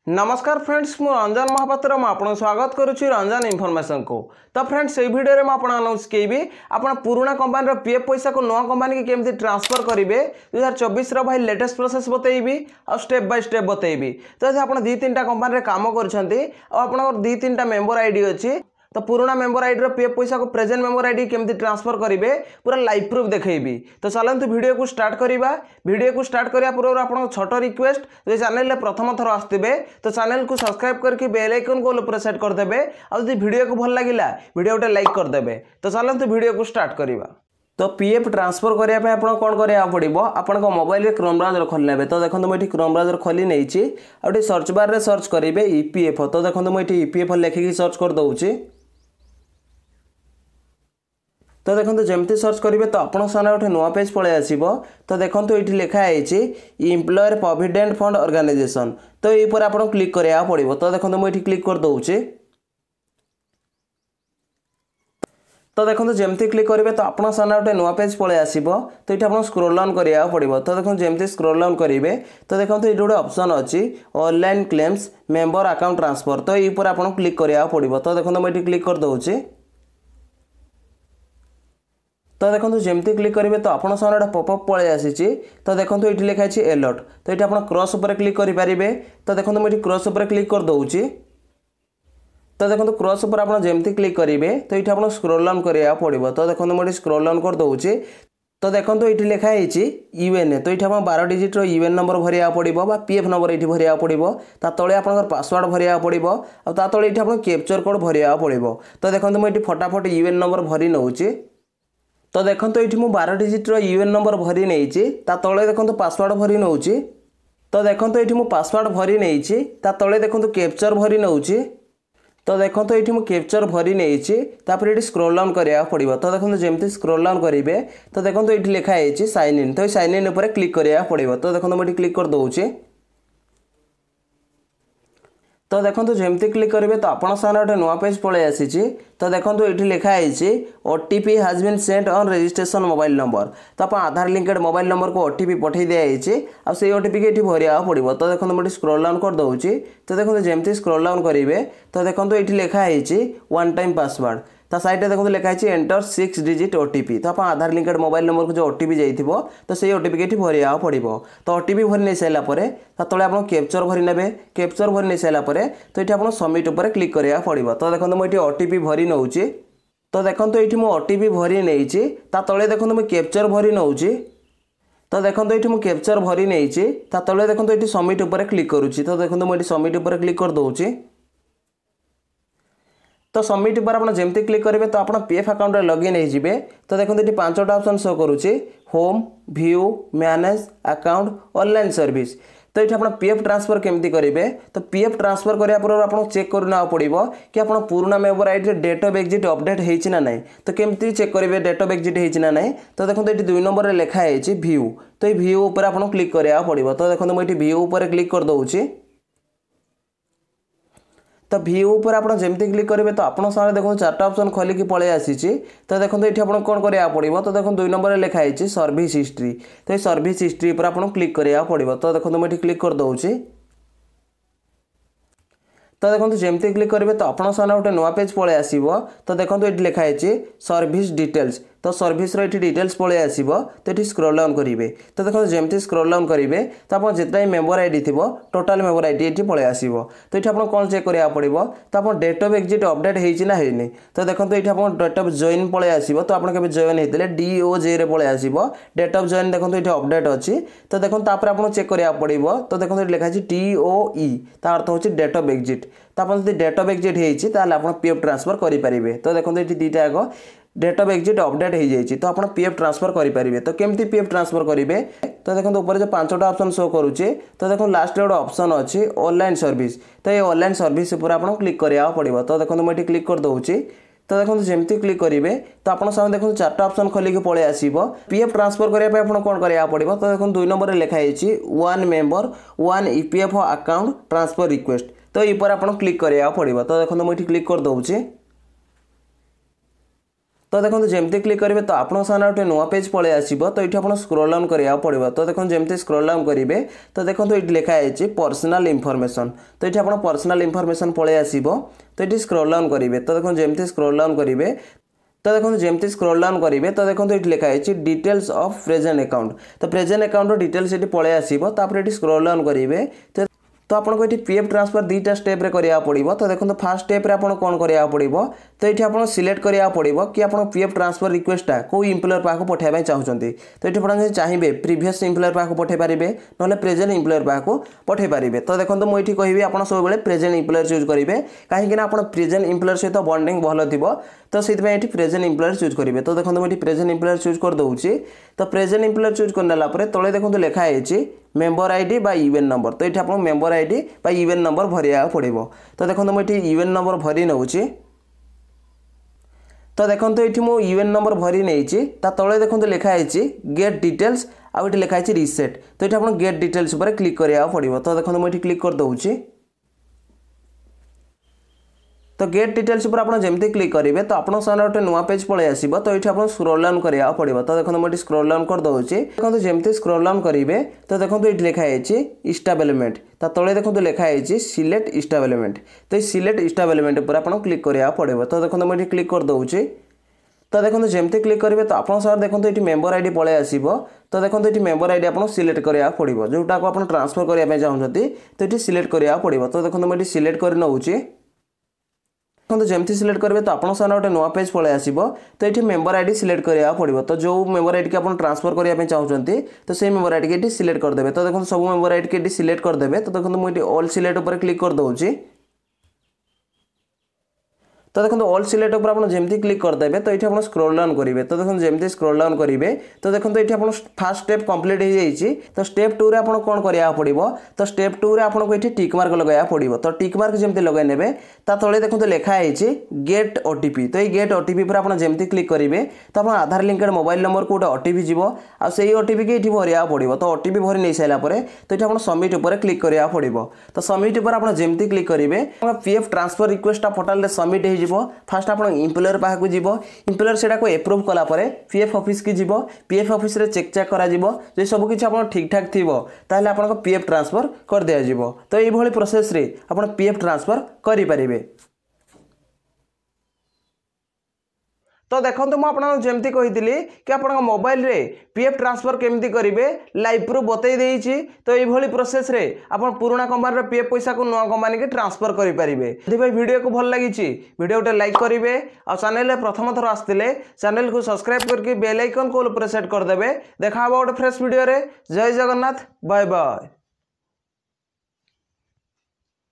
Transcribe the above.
नमस्कार फ्रेंड्स मु रंजन महापात्र आपको स्वागत करुच्ची रंजन इनफॉरमेशन को। तो फ्रेंड्स ये वीडियो में आपको अनाउंस करी आप पुराना कंपनी पीएफ पैसा को नुआ कंपनी की केमती ट्रांसफर करेंगे 2024 भाई लेटेस्ट प्रोसेस बतेबी और स्टेप बाय स्टेप बतेबी। तो यदि आप दी तीन कंपनी काम कर दी तीन मेंबर आईडी अच्छी तो पुराना मेंबर आईडी पीएफ पैसा को प्रेजेंट मेंबर आईडी केमती ट्रांसफर करेंगे पूरा लाइव प्रूफ देखी। तो चलते वीडियो को स्टार्ट करवा। वीडियो को स्टार्ट करने पूर्व आप छोट रिक्वेस्ट जो चैनल प्रथम थर आसते तो चैनल को सब्सक्राइब करके बेल आइकन को ऊपर सेट करदे और वीडियो को भल लगे वीडियो गोटे लाइक करदे। तो चलते वीडियो को स्टार्ट करवा। तो पीएफ ट्रांसफर करने आप कौन करा पड़ो आप मोबाइल में क्रोम ब्राउजर खोल ने। तो देखो मुझे क्रोम ब्राउजर खोली नहीं और सर्च बार में सर्च करेंगे ईपीएफ। तो देखो मुझे ईपीएफ लिखिकी सर्च कर दूसरी। तो देखो जमती सर्च करेंगे तो आप सामने गोटे नुआ पेज पलि आसो। तो देखो ये लिखाई एम्प्लॉयर प्रोविडेंट फंड ऑर्गेनाइजेशन। तो ये आप क्लिक करा पड़ो। तो देखो मुझे क्लिक कर दूसरी। तो देखो जमती क्लिक करेंगे तो आप सामने गोटे नुआ पेज पलि आसो। तो ये आप स्क्रोल डाउन करा पड़ो। तो देखो जमती स्क्रोल डाउन करेंगे तो देखो ये गोटे ऑप्शन अच्छी online claims member account transfer. तो ये आप क्लिक करा पड़ो। तो देखो मुझे क्लिक कर दूसरी। तो देखो जमती क्लिक करेंगे तो आप सामने पॉपअप पलि आसी। तो देखो ये लिखाई अलर्ट। तो ये आप क्रॉस उपर क्लिक करेंगे। तो देखो मुझे क्रॉस उपर क्लिक कर दूसरी। तो देखो क्रॉस उपर आप जमती क्लिक करेंगे तो ये आप स्क्रोल डाउन करा पड़ो। तो देखो मुझे स्क्रोल डाउन कर दूसरी। तो देखो ये लिखाई यूएनए। तो ये आप 12 डिजिट यूएन नंबर भरिया पड़ो पीएफ नंबर ये भरिया पड़ो। तले आप पासवर्ड भरिया पड़ो और तले ये आप कैप्चर कोड भरिया पड़ो। तो देखो मुझे फटाफट यूएन नंबर भरी नौची। तो देखो ये 12 डिजिट यूएन नंबर भरी नहीं तले देखो पासवर्ड भरी नौची। तो देखो ये पासवर्ड भरी नहीं तले देखो कैप्चर भरी नौची। तो देखो ये कैप्चर भरी नहीं ये स्क्रोल डाउन करा पड़ो। तो देखो जमती स्क्रोल डाउन करेंगे तो देखो ये लिखाई साइन इन। तो साइन इन उपर क्लिक करा पड़ो। तो देखो मुझे क्लिक कर दूसरी। तो देखो जमती क्लिक करेंगे तो आप सामने गोटे नुआ पेज पलि आसी। तो देखो ये लिखाई OTP has been sent on registration mobile number. तो आप आधार लिंकेड मोबाइल नंबर को ओटीपी पठे दिखाई और से ओटीपी के ये भरिया पड़ो। तो देखो मुझे स्क्रोल डाउन कर दूसरी। तो देखो जमती स्क्रोल डाउन करेंगे तो देखो ये लिखाई वन टाइम पासवर्ड। तो साइड देखो लिखाई एंटर 6 डिजिट ओटीपी। तो आप आधार लिंकेड मोबाइल नंबर को जो ओटीपी जाइए तो से ओटीपी के भरिया पड़ो। तो ओटीपी भरी नहीं सारापर तले आप कैप्चर भरी ने। कैप्चर भरी नहीं सारापर तो ये आप सबमिट उपर क्लिक करा पड़ो। तो देखो मुझे ओटीपी भरी नौची। तो देखो ये ओटीपी भरी नहीं तले देखो मुझे कैप्चर भरी नौची। तो देखो ये कैप्चर भरी नहीं तले देखो ये सबमिट उपर क्लिक करुच्ची। तो देखो मुझे सबमिट उपर क्लिक कर दूसरी। तो सबमिट पर आप जमती क्लिक करेंगे तो आप पीएफ अकाउंट लॉगिन हो। तो देखो ये 5टा ऑप्शन शो करुच्ची home view manage account online service. तो ये आप पीएफ ट्रांसफर केमती करेंगे। तो पीएफ ट्रांसफर करने पूर्व आप चेक करना पड़ो कि आप पुराना member ID date of exit update होना ना। तो केमती चेक करेंगे डेट ऑफ एग्जिट होना ना। तो देखो ये 2 नंबर में लिखाई व्यू। तो ये व्यू उपर आप क्लिक करा पड़ो। तो देखो मुझे व्यू उपर क्लिक कर दूसरी। तो व्यू उपर आप जमती क्लिक करेंगे तो आप सामने देखो 4टा ऑप्शन खोलिकी पलि आसी। तो देखो ये आप कौन करा पड़ो। तो देखो 2 नंबर में लिखाई सर्विस हिस्ट्री। तो ये सर्विस हिस्ट्री पर आप क्लिक करा पड़ो। तो देखो मुझे क्लिक कर दूसरी। तो देखो जमती क्लिक करेंगे तो आप सामने गोटे नुआ पेज पलि आसो। तो देखो ये लिखाई सर्विस डिटेल्स। तो सर्विस ये डिटेल्स पलि आसो। तो ये स्क्रोल डाउन करेंगे। तो देखो जमती स्क्रोल डाउन करेंगे तो आप जितना मेंबर आईडी थी टोटाल मेंबर आईडी ये पलि आसो। तो ये आप कौन चेक करा पड़ो। तो आप डेट ऑफ एग्जिट अपडेट होना है। तो देखो ये आप डेट ऑफ जॉइन पलि आसो। तो आप जॉइन होते DOJ पलि आसो। डेट ऑफ जॉइन देखो ये अपडेट अच्छी। तो देखो आप चेक करा पड़ो। तो देखो ये लिखाई TOE तार अर्थ हूँ डेट ऑफ एग्जिट। तो आप डेट ऑफ एग्जिट होता आप पीएफ ट्रांसफर करेंगे। तो देखो ये 2टा आग डेट ऑफ एग्जिट अपडेट हो जाए तो आप पीएफ ट्रांसफर करेंगे। तो केमती पीएफ ट्रांसफर करेंगे। तो देखो ऊपर जो 5टा ऑप्शन शो करुचे। तो देखो लास्ट गोटे ऑप्शन अच्छी ऑनलाइन सर्विस। तो ये ऑनलाइन सर्विस उपर आप क्लिक करा पड़ो। तो देखो मुझे क्लिक कर दूसरी। तो देखो जमती क्लिक करेंगे तो आप सामने देखो 4टा ऑप्शन खोलिकी पलि आसो। पीएफ ट्रांसफर करने आप कौन करा पड़ो। तो देखो 2 नंबर में लिखाई one member one EPF account transfer request. तो ये आप क्लिक करा पड़ो। तो देखो मुझे क्लिक कर दूसरी। तो देखो जमती क्लिक करेंगे तो आपन सामने गोटे नुआ पेज पलि आसो। तो ये आप स्क्रॉल डाउन करा पड़ो। तो देखो जमती स्क्रॉल डाउन करेंगे तो देखो ये लिखाई पर्सनल इनफॉरमेशन। तो ये आप पर्सनल इनफॉरमेशन पलि आसो। तो ये स्क्रॉल डाउन करेंगे तो देखो जमती स्क्रॉल डाउन करेंगे तो देखो जमती स्क्रॉल डाउन करेंगे तो देखो ये लिखाई डिटेल्स ऑफ प्रेजेंट अकाउंट। तो प्रेजेंट अकाउंट डिटेल्स ये पलि आसो। ये स्क्रॉल डाउन करेंगे तो आपको ये पीएफ ट्रांसफर दुईटा स्टेप करा पड़ो। तो देखो फास्ट स्टेप आपको कौन करा पड़ो तो ये आपको सिलेक्ट करा पड़ो कि आप पीएफ ट्रांसफर रिक्वेस्टा कौ इम्प्लॉयर पाक पठाई चाहते। तो ये आप चाहिए प्रीवियस इम्प्लॉयर पाक पठाई पारे ना प्रेजेंट इम्प्लॉयर पाक पठाई पारे। तो देखो मुझे कहि आप सब प्रेजेंट इम्प्लॉयर चूज करेंगे कहीं आप प्रेजेंट इम्प्लॉयर सहित बॉन्डिंग भल थी। तो से प्रेजेंट इम्प्लॉयर चूज करेंगे। तो देखो मुझे प्रेजेंट इम्प्लॉयर चूज कर दूसरी। तो प्रेजेंट इम्प्लॉयर चूज करनेला तले देखो लिखाई मेंबर आईडी बा यूएन नंबर। तो ये आप मेंबर आईडी बा यूएन नंबर भरिया पड़ो। तो देखो मुझे यूएन नंबर भरी नौची। तो देखो ये मुझे यूएन नंबर भरी नहीं तले देखो लिखाई गेट डिटेल्स आउ ये लिखाई रिसेट। तो ये आप गेट डिटेल्स पर क्लिक करा पड़ो। तो देखो मुझे क्लिक कर दूसरी। तो गेट डिटेल्स पर आप जमती क्लिक करेंगे तो आपन सामने गोटे नुआ पेज पलि आसो। तो ये आप स्क्रॉल डाउन करा पड़ो। तो देखो मुझे स्क्रॉल डाउन कर दूसरी। देखो जमती स्क्रॉल डाउन करेंगे तो देखो ये लिखाई इस्टाब्लिशमेंट। तो तले देखो लिखाई सिलेक्ट इस्टाब्लिशमेंट। तो ये सिलेक्ट इस्टाब्लिशमेंट पर आप क्लिक करा पड़ो। तो देखो मुझे क्लिक कर दूसरी। तो देखो जमती क्लिक करेंगे तो आप देखो ये मेंबर आईडी पलि आसो। तो देखो ये मेंबर आईडी आप सिलेक्ट करा पड़ो जोटा को आप ट्रांसफर करने चाहते। तो ये सिलेक्ट करा पड़ो। तो देखो मुझे सिलेक्ट कर नौची। तो जमती सिलेक्ट करेंगे तो आपन सामने गोटे नुआ पेज पलि आसो। तो ये मेंबर आईडी सिलेक्ट करा पड़ो। तो जो मेंबर आईडी की आप ट्रांसफर करने चाहते तो से मेंबर आईडी के सिलेक्ट करदे। तो देखो सब मेंबर आईडी के सिलेक्ट करदे। तो देखो मुझे ऑल सिलेक्ट पर क्लिक कर दूसरी। तो देखो ऑल सिलेक्ट पर आप जमती क्लिक करदे। तो ये आप स्क्रॉल डाउन करेंगे। तो देखो जमती स्क्रॉल डाउन करेंगे तो देखो ये आप फास्ट स्टेप कंप्लीट हो जाए। तो स्टेप 2 रे आप कौन करा पड़ो तो स्टेप 2 रे आपको ये टिक मार्क लगे पड़ो। तो टिक मार्क जमती लगे ने तले देखो लिखाई गेट ओटीपी। तो ये गेट ओटीपी पर आप जमती क्लिक करेंगे तो आप आधार लिंकेड मोबाइल नंबर को गोटे ओटीपी जीव आ से ओटीपी के ये भरिया पड़ो। तो ओटीपी भरी नहीं सारापर तो ये आप सबमिट पर क्लिक करा पड़ो। तो सबमिट पर आप जमती क्लिक करेंगे PF transfer request portal portal submit हो। फास्ट आप इम्प्लॉयर पाक जीव इम्प्लॉयर से एप्रूव कलापर पीएफ ऑफिस की जीव पीएफ ऑफिस रे चेक चेक करा जीव जो सब किसी आप ठीक ठाक थी ताहले आपन पीएफ ट्रांसफर कर दिया जीव। तो ये प्रोसेस रे आप पीएफ ट्रांसफर करें। तो देखो मुझे जमती कही कि आप मोबाइल रे पीएफ ट्रांसफर केमती करेंगे लाइव प्रूफ बतई देइछि। तो ये प्रोसेस रे आप पुराना कंपनी पीएफ पैसा को नुआ कंपनी के ट्रांसफर करेंगे। यदि वीडियो को भल लगी वीडियो गोटे लाइक करेंगे और चैनल प्रथम थर आसते चैनल को सब्सक्राइब करके बेल आइकन को सेट करदे। देखा गोटे फ्रेश वीडियो रे। जय जगन्नाथ बाय बाय।